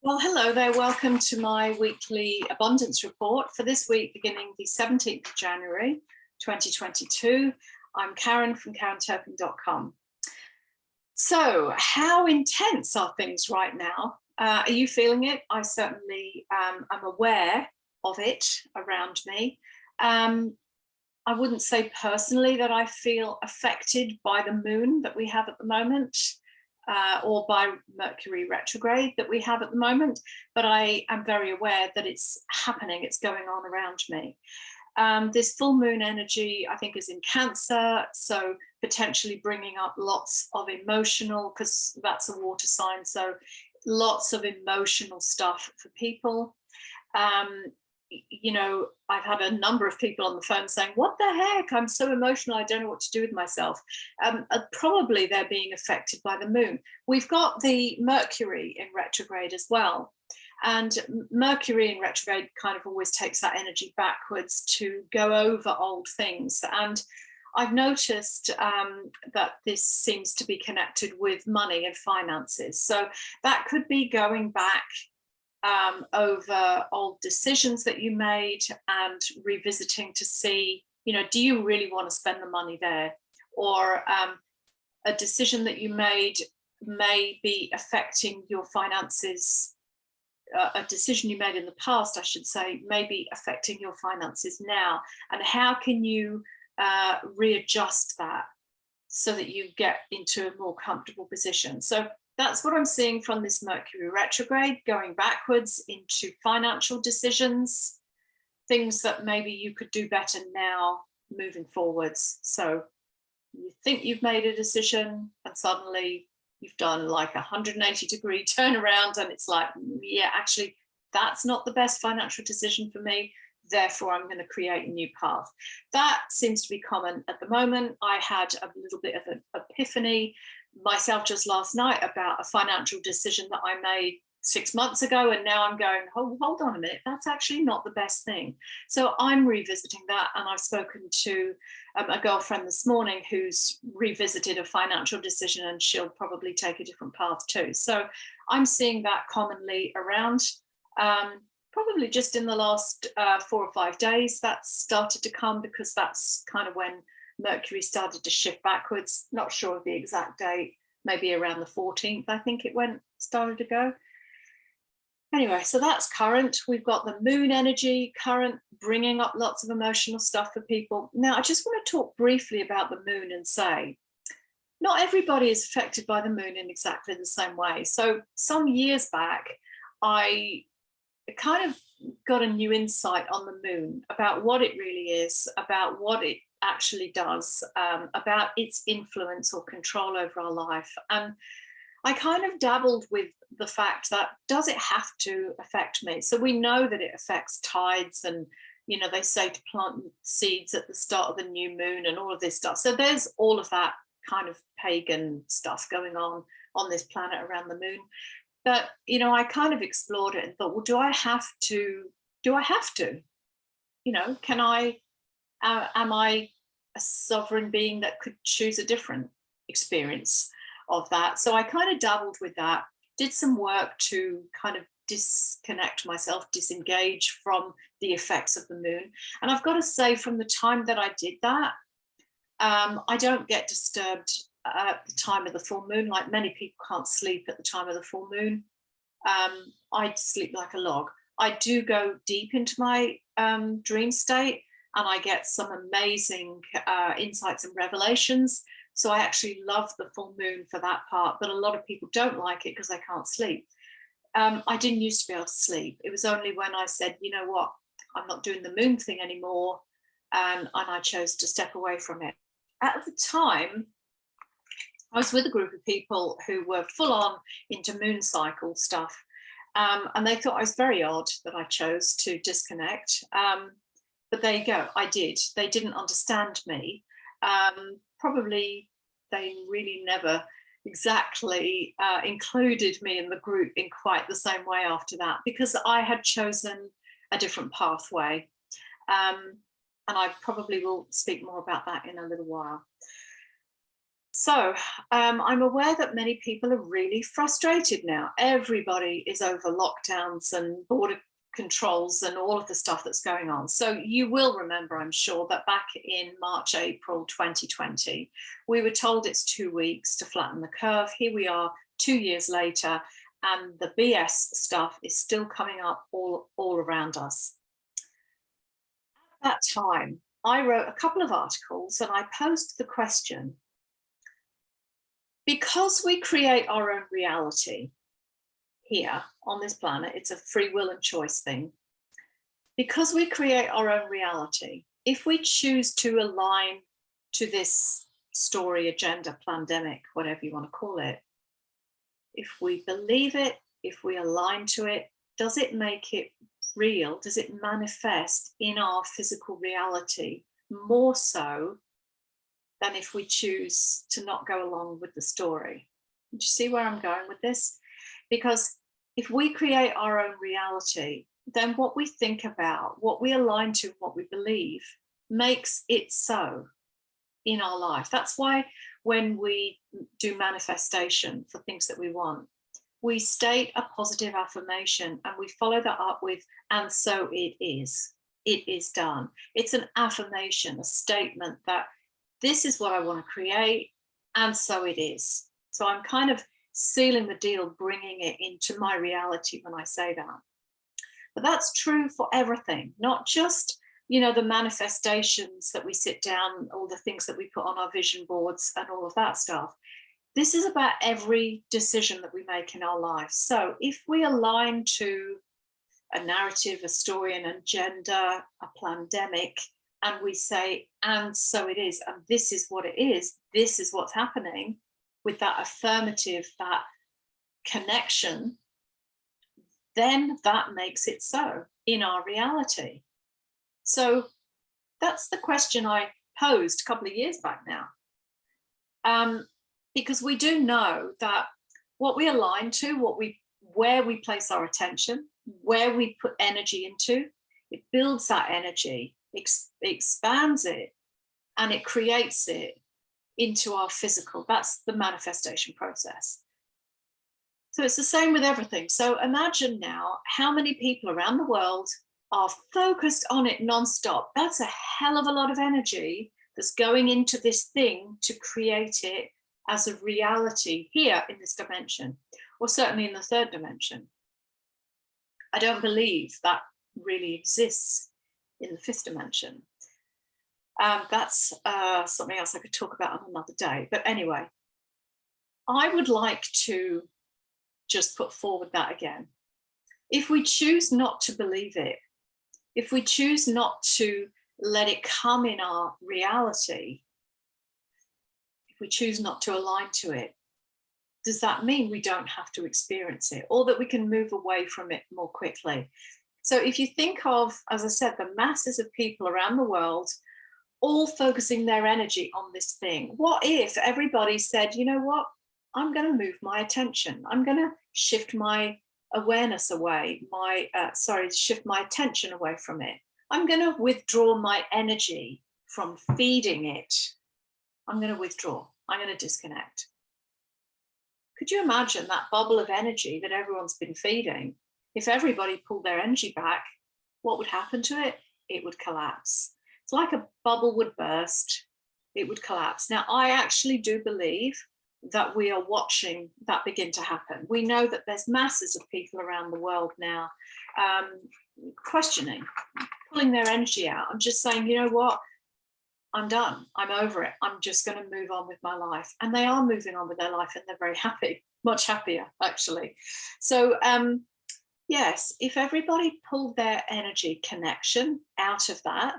Well, hello there. Welcome to my weekly abundance report for this week, beginning the 17th of January, 2022. I'm Karen from KarenTurpin.com. So how intense are things right now? Are you feeling it? I certainly am aware of it around me. I wouldn't say personally that I feel affected by the moon that we have at the moment. Or by Mercury Retrograde that we have at the moment, but I am very aware that it's happening, it's going on around me. This full moon energy, I think, is in Cancer, so potentially bringing up lots of emotional, because that's a water sign, so lots of emotional stuff for people. You know, I've had a number of people on the phone saying, what the heck, I'm so emotional, I don't know what to do with myself. Probably they're being affected by the moon. We've got the Mercury in retrograde as well. And Mercury in retrograde kind of always takes that energy backwards to go over old things. And I've noticed that this seems to be connected with money and finances. So that could be going back over old decisions that you made and revisiting to see, you know, do you really want to spend the money there? Or a decision that you made may be affecting your finances. A decision you made in the past, I should say, may be affecting your finances now. And how can you readjust that so that you get into a more comfortable position? So that's what I'm seeing from this Mercury retrograde, going backwards into financial decisions, things that maybe you could do better now moving forwards. So you think you've made a decision and suddenly you've done like a 180-degree turnaround and it's like, yeah, actually, that's not the best financial decision for me. Therefore, I'm going to create a new path. That seems to be common at the moment. I had a little bit of an epiphany myself just last night about a financial decision that I made 6 months ago, and now I'm going, oh, hold on a minute, that's actually not the best thing. So I'm revisiting that, and I've spoken to a girlfriend this morning who's revisited a financial decision, and she'll probably take a different path too. So I'm seeing that commonly around. Probably just in the last 4 or 5 days that's started to come, because that's kind of when Mercury started to shift backwards. Not sure of the exact date, maybe around the 14th, I think it started to go. Anyway, so that's current. We've got the moon energy current, bringing up lots of emotional stuff for people. Now, I just want to talk briefly about the moon and say, not everybody is affected by the moon in exactly the same way. So some years back, I kind of got a new insight on the moon about what it really is, about what it actually does, about its influence or control over our life. And I kind of dabbled with the fact that, does it have to affect me? So we know that it affects tides, and, you know, they say to plant seeds at the start of the new moon and all of this stuff. So there's all of that kind of pagan stuff going on this planet around the moon. But, you know, I kind of explored it and thought, well, do I have to? You know, can I, am I a sovereign being that could choose a different experience of that? So I kind of dabbled with that, did some work to kind of disconnect myself, disengage from the effects of the moon. And I've got to say, from the time that I did that, I don't get disturbed at the time of the full moon. Like many people can't sleep at the time of the full moon. I sleep like a log. I do go deep into my dream state, and I get some amazing insights and revelations. So I actually love the full moon for that part, but a lot of people don't like it because they can't sleep. I didn't used to be able to sleep. It was only when I said, you know what, I'm not doing the moon thing anymore, and I chose to step away from it. At the time, I was with a group of people who were full on into moon cycle stuff. And they thought I was very odd that I chose to disconnect. But there you go, I did. They didn't understand me. Probably they really never exactly included me in the group in quite the same way after that, because I had chosen a different pathway. And I probably will speak more about that in a little while. So I'm aware that many people are really frustrated now. Everybody is over lockdowns and border controls and all of the stuff that's going on. So you will remember, I'm sure, that back in March, April 2020, we were told it's 2 weeks to flatten the curve. Here we are 2 years later, and the BS stuff is still coming up all around us. At that time, I wrote a couple of articles and I posed the question, because we create our own reality here on this planet, it's a free will and choice thing. Because we create our own reality, if we choose to align to this story, agenda, pandemic, whatever you want to call it, if we believe it, if we align to it, does it make it real? Does it manifest in our physical reality more so than if we choose to not go along with the story? Do you see where I'm going with this? Because if we create our own reality, then what we think about, what we align to, what we believe, makes it so in our life. That's why when we do manifestation for things that we want, we state a positive affirmation and we follow that up with, and so it is. It is done. It's an affirmation, a statement that this is what I want to create, and so it is. So I'm kind of sealing the deal, bringing it into my reality when I say that. But that's true for everything, not just, the manifestations that we sit down, all the things that we put on our vision boards and all of that stuff. This is about every decision that we make in our life. So if we align to a narrative, a story, an agenda, a pandemic, and we say, and so it is, and this is what it is, this is what's happening, with that affirmative, that connection, then that makes it so in our reality. So that's the question I posed a couple of years back now. Because we do know that what we align to, where we place our attention, where we put energy into, it builds that energy, expands it, and it creates it into our physical. That's the manifestation process. So it's the same with everything. So imagine now how many people around the world are focused on it nonstop. That's a hell of a lot of energy that's going into this thing to create it as a reality here in this dimension, or certainly in the third dimension. I don't believe that really exists in the fifth dimension. That's something else I could talk about on another day. But anyway, I would like to just put forward that again. If we choose not to believe it, if we choose not to let it come in our reality, if we choose not to align to it, does that mean we don't have to experience it, or that we can move away from it more quickly? So if you think of, as I said, the masses of people around the world all focusing their energy on this thing, what if everybody said, you know what, I'm going to move my attention, I'm going to shift my awareness away, shift my attention away from it. I'm going to withdraw my energy from feeding it. I'm going to withdraw. I'm going to disconnect. Could you imagine that bubble of energy that everyone's been feeding? If everybody pulled their energy back, what would happen to it? It would collapse. It's like a bubble would burst, it would collapse. Now, I actually do believe that we are watching that begin to happen. We know that there's masses of people around the world now questioning, pulling their energy out. I'm just saying, you know what? I'm done. I'm over it. I'm just going to move on with my life. And they are moving on with their life, and they're very happy, much happier, actually. So, yes, if everybody pulled their energy connection out of that,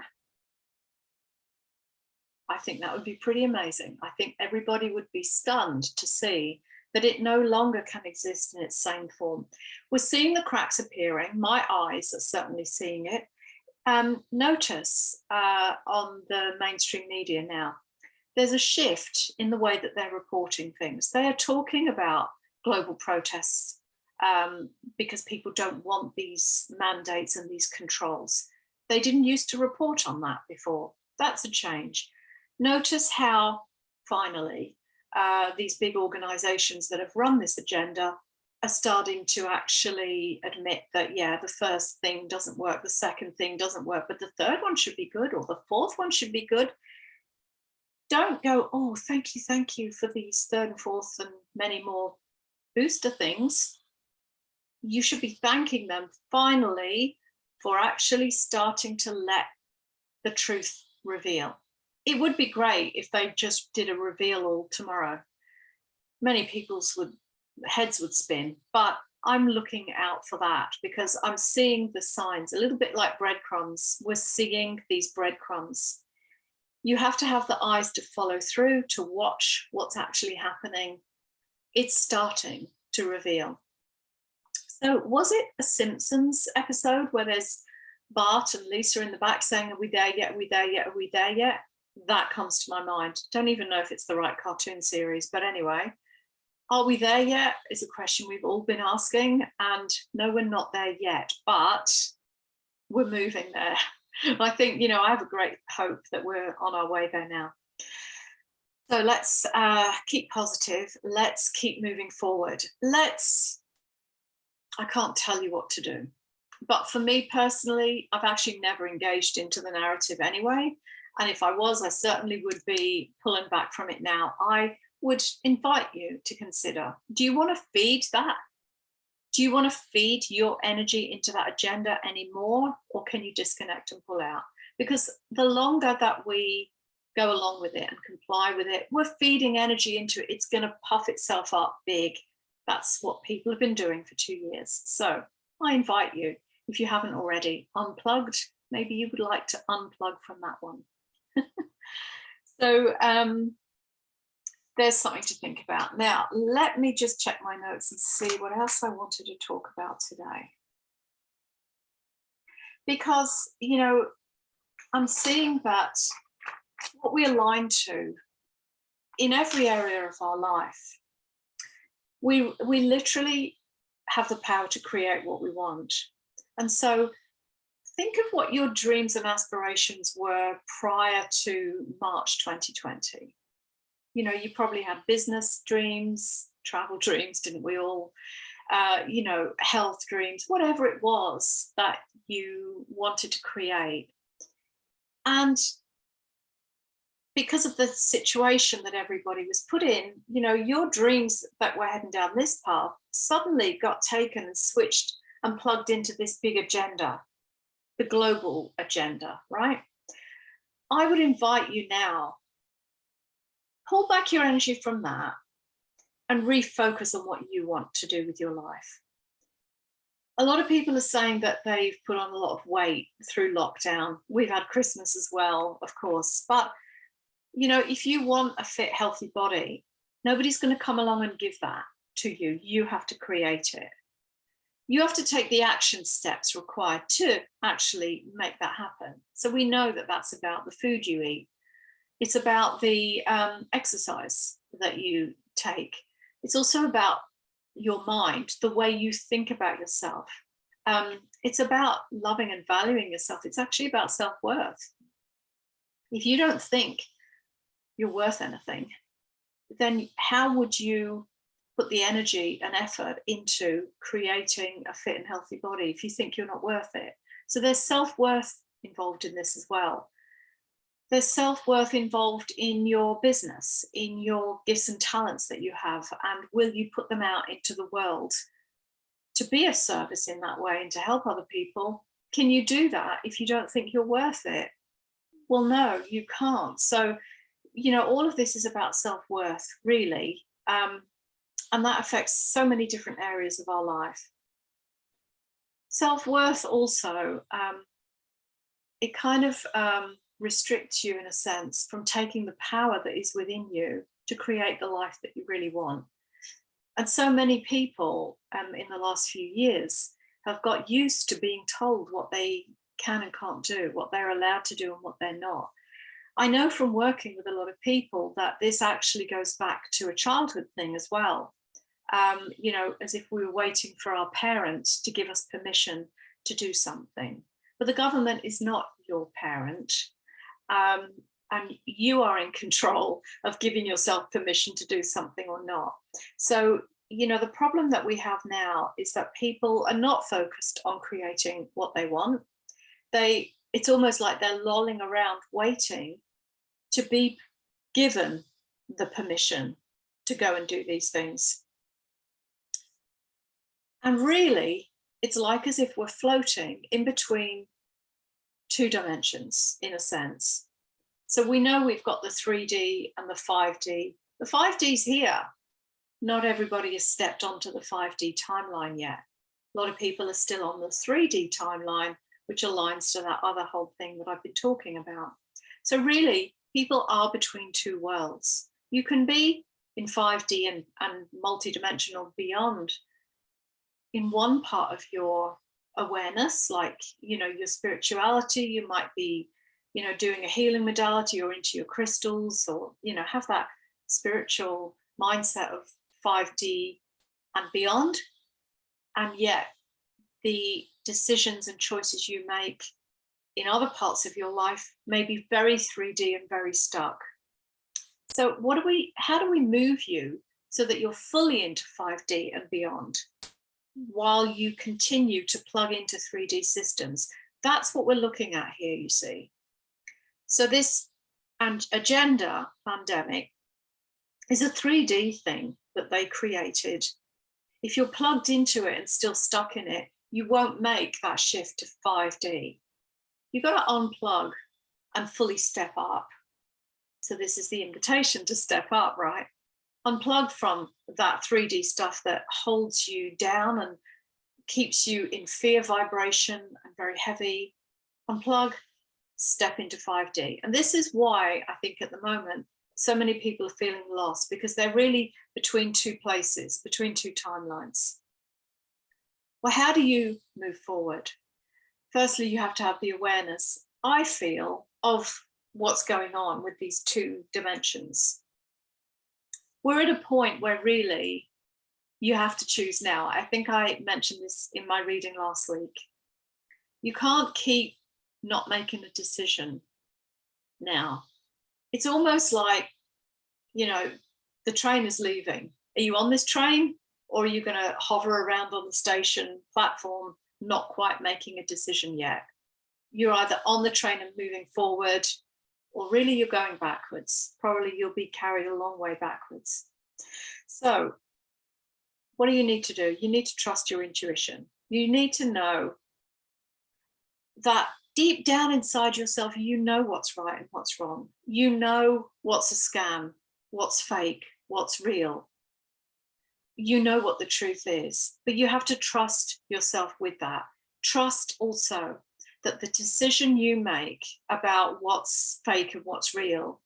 I think that would be pretty amazing. I think everybody would be stunned to see that it no longer can exist in its same form. We're seeing the cracks appearing. My eyes are certainly seeing it. Notice on the mainstream media now, there's a shift in the way that they're reporting things. They are talking about global protests because people don't want these mandates and these controls. They didn't used to report on that before. That's a change. Notice how, finally, these big organizations that have run this agenda are starting to actually admit that, yeah, the first thing doesn't work, the second thing doesn't work, but the third one should be good, or the fourth one should be good. Don't go, oh, thank you for these third and fourth and many more booster things. You should be thanking them finally for actually starting to let the truth reveal. It would be great if they just did a reveal all tomorrow. Many people's heads would spin, but I'm looking out for that because I'm seeing the signs, a little bit like breadcrumbs. We're seeing these breadcrumbs. You have to have the eyes to follow through, to watch what's actually happening. It's starting to reveal. So was it a Simpsons episode where there's Bart and Lisa in the back saying, are we there yet? Are we there yet? Are we there yet? That comes to my mind. Don't even know if it's the right cartoon series, but anyway, are we there yet is a question we've all been asking, and no, we're not there yet, but we're moving there. I think, you know, I have a great hope that we're on our way there now. So let's keep positive. Let's keep moving forward. I can't tell you what to do. But for me personally, I've actually never engaged into the narrative anyway. And if I was, I certainly would be pulling back from it now. I would invite you to consider, do you want to feed that? Do you want to feed your energy into that agenda anymore? Or can you disconnect and pull out? Because the longer that we go along with it and comply with it, we're feeding energy into it. It's going to puff itself up big. That's what people have been doing for 2 years. So I invite you, if you haven't already unplugged, maybe you would like to unplug from that one. So there's something to think about. Now, let me just check my notes and see what else I wanted to talk about today. Because, you know, I'm seeing that what we align to in every area of our life, we literally have the power to create what we want. And so think of what your dreams and aspirations were prior to March 2020. You know, you probably had business dreams, travel dreams, didn't we all? You know, health dreams, whatever it was that you wanted to create. And because of the situation that everybody was put in, you know, your dreams that were heading down this path suddenly got taken and switched and plugged into this big agenda, the global agenda, right? I would invite you now, pull back your energy from that and refocus on what you want to do with your life. A lot of people are saying that they've put on a lot of weight through lockdown. We've had Christmas as well, of course, but you know, if you want a fit, healthy body, nobody's going to come along and give that to you. You have to create it. You have to take the action steps required to actually make that happen. So we know that that's about the food you eat. It's about the exercise that you take. It's also about your mind, the way you think about yourself. It's about loving and valuing yourself. It's actually about self-worth. If you don't think you're worth anything, then how would you put the energy and effort into creating a fit and healthy body if you think you're not worth it? So there's self-worth involved in this as well. There's self-worth involved in your business, in your gifts and talents that you have, and will you put them out into the world to be of service in that way and to help other people? Can you do that if you don't think you're worth it? Well, no, you can't. So you know, all of this is about self-worth, really. And that affects so many different areas of our life. Self-worth also, it kind of restricts you in a sense from taking the power that is within you to create the life that you really want. And so many people in the last few years have got used to being told what they can and can't do, what they're allowed to do and what they're not. I know from working with a lot of people that this actually goes back to a childhood thing as well. You know, as if we were waiting for our parents to give us permission to do something. But the government is not your parent. and you are in control of giving yourself permission to do something or not. So, the problem that we have now is that people are not focused on creating what they want. It's almost like they're lolling around waiting to be given the permission to go and do these things. And really, it's like as if we're floating in between two dimensions, in a sense. So we know we've got the 3D and the 5D. The 5D's here. Not everybody has stepped onto the 5D timeline yet. A lot of people are still on the 3D timeline, which aligns to that other whole thing that I've been talking about. So really, people are between two worlds. You can be in 5D and multidimensional beyond in one part of your awareness, like, your spirituality. You might be, doing a healing modality or into your crystals, or, have that spiritual mindset of 5D and beyond. And yet the decisions and choices you make in other parts of your life may be very 3D and very stuck. So how do we move you so that you're fully into 5D and beyond while you continue to plug into 3D systems? That's what we're looking at here, you see. So this agenda pandemic is a 3D thing that they created. If you're plugged into it and still stuck in it, you won't make that shift to 5D. You've got to unplug and fully step up. So this is the invitation to step up, right? Unplug from that 3D stuff that holds you down and keeps you in fear vibration and very heavy. Unplug, step into 5D. And this is why I think at the moment, so many people are feeling lost, because they're really between two places, between two timelines. Well, how do you move forward? Firstly, you have to have the awareness, I feel, of what's going on with these two dimensions. We're at a point where really you have to choose now. I think I mentioned this in my reading last week. You can't keep not making a decision now. It's almost like, the train is leaving. Are you on this train, or are you going to hover around on the station platform, not quite making a decision yet? You're either on the train and moving forward, or really you're going backwards. Probably you'll be carried a long way backwards. So what do you need to do? You need to trust your intuition. You need to know that deep down inside yourself, you know what's right and what's wrong. You know what's a scam, what's fake, what's real. You know what the truth is, but you have to trust yourself with that. Trust also that the decision you make about what's fake and what's real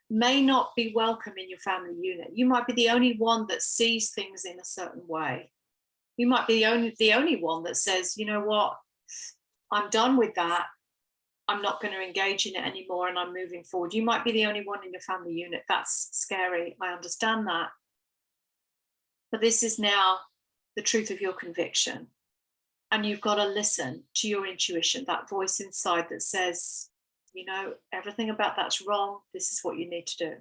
may not be welcome in your family unit. You might be the only one that sees things in a certain way. You might be the only one that says, you know what, I'm done with that. I'm not going to engage in it anymore and I'm moving forward. You might be the only one in your family unit. That's scary. I understand that. But this is now the truth of your conviction. And you've got to listen to your intuition, that voice inside that says, everything about that's wrong. This is what you need to do.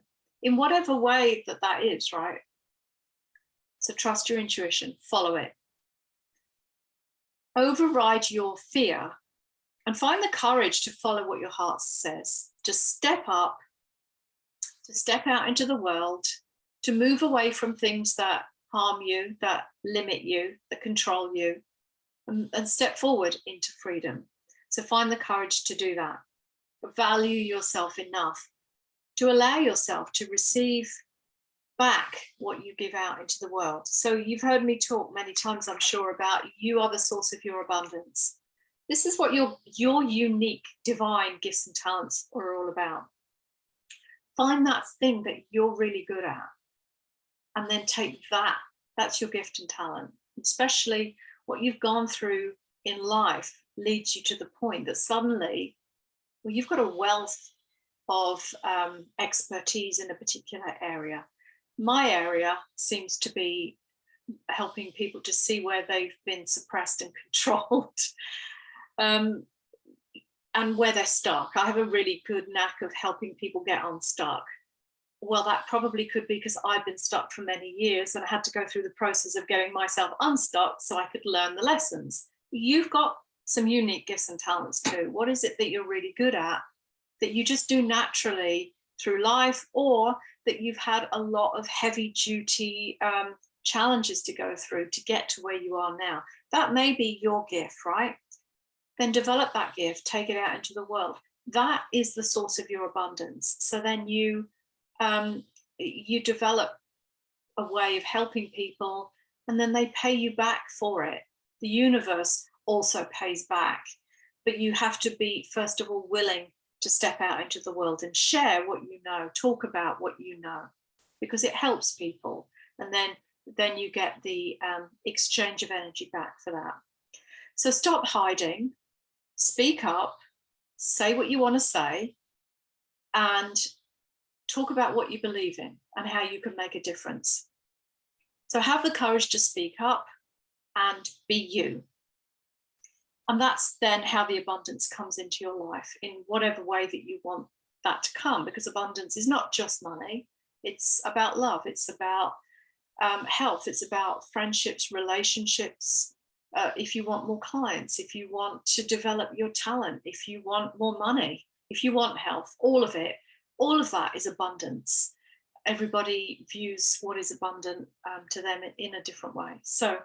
In whatever way that is, right? So trust your intuition, follow it. Override your fear and find the courage to follow what your heart says. To step up, to step out into the world, to move away from things that harm you, that limit you, that control you, and step forward into freedom. So find the courage to do that. Value yourself enough to allow yourself to receive back what you give out into the world. So you've heard me talk many times, I'm sure, about you are the source of your abundance. This is what your unique divine gifts and talents are all about. Find that thing that you're really good at, and then take that. That's your gift and talent. Especially what you've gone through in life leads you to the point that suddenly, you've got a wealth of expertise in a particular area. My area seems to be helping people to see where they've been suppressed and controlled. and where they're stuck. I have a really good knack of helping people get unstuck. Well, that probably could be because I've been stuck for many years and I had to go through the process of getting myself unstuck so I could learn the lessons. You've got some unique gifts and talents too. What is it that you're really good at that you just do naturally through life, or that you've had a lot of heavy duty challenges to go through to get to where you are now? That may be your gift, right? Then develop that gift, take it out into the world. That is the source of your abundance. So then you develop a way of helping people, and then they pay you back for it. The universe also pays back, but you have to be, first of all, willing to step out into the world and share what you know, talk about what you know, because it helps people. And then you get the exchange of energy back for that. So stop hiding, speak up, say what you want to say, and talk about what you believe in and how you can make a difference. So have the courage to speak up and be you. And that's then how the abundance comes into your life, in whatever way that you want that to come, because abundance is not just money. It's about love. It's about health. It's about friendships, relationships. If you want more clients, if you want to develop your talent, if you want more money, if you want health, all of it, all of that is abundance. Everybody views what is abundant to them in a different way. So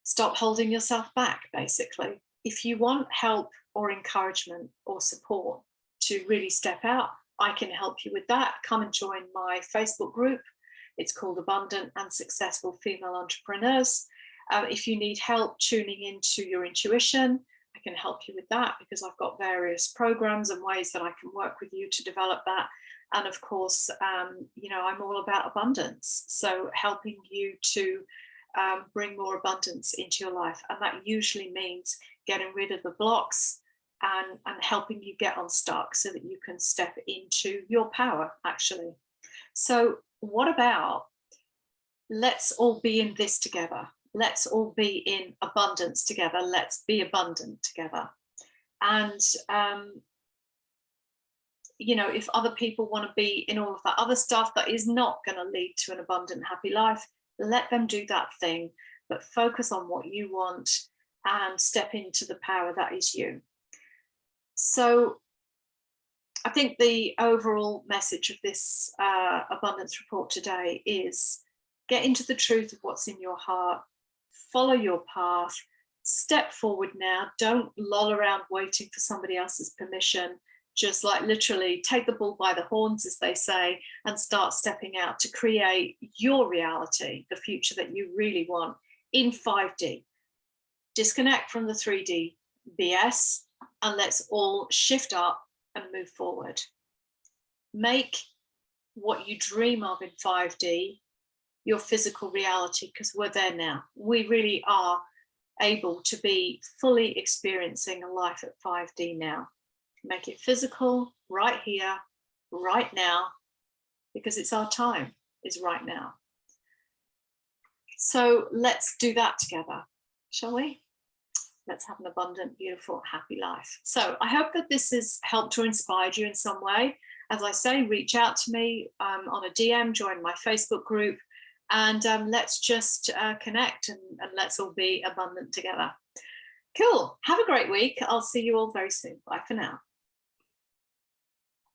stop holding yourself back, basically. If you want help or encouragement or support to really step out, I can help you with that. Come and join my Facebook group. It's called Abundant and Successful Female Entrepreneurs. If you need help tuning into your intuition, I can help you with that, because I've got various programs and ways that I can work with you to develop that. And of course, I'm all about abundance. So helping you to bring more abundance into your life. And that usually means getting rid of the blocks and helping you get unstuck so that you can step into your power, actually. So what about, let's all be in this together. Let's all be in abundance together. Let's be abundant together. And, if other people want to be in all of that other stuff that is not going to lead to an abundant, happy life, let them do that thing, but focus on what you want and step into the power that is you. So I think the overall message of this abundance report today is get into the truth of what's in your heart, follow your path, step forward now. Don't loll around waiting for somebody else's permission. Just like literally take the bull by the horns, as they say, and start stepping out to create your reality, the future that you really want in 5D. Disconnect from the 3D BS and let's all shift up and move forward. Make what you dream of in 5D your physical reality, because we're there now. We really are able to be fully experiencing a life at 5D now. Make it physical right here, right now, because it's our time, is right now. So let's do that together, shall we? Let's have an abundant, beautiful, happy life. So I hope that this has helped or inspired you in some way. As I say, reach out to me on a DM, join my Facebook group, and let's just connect and let's all be abundant together. Cool. Have a great week. I'll see you all very soon. Bye for now.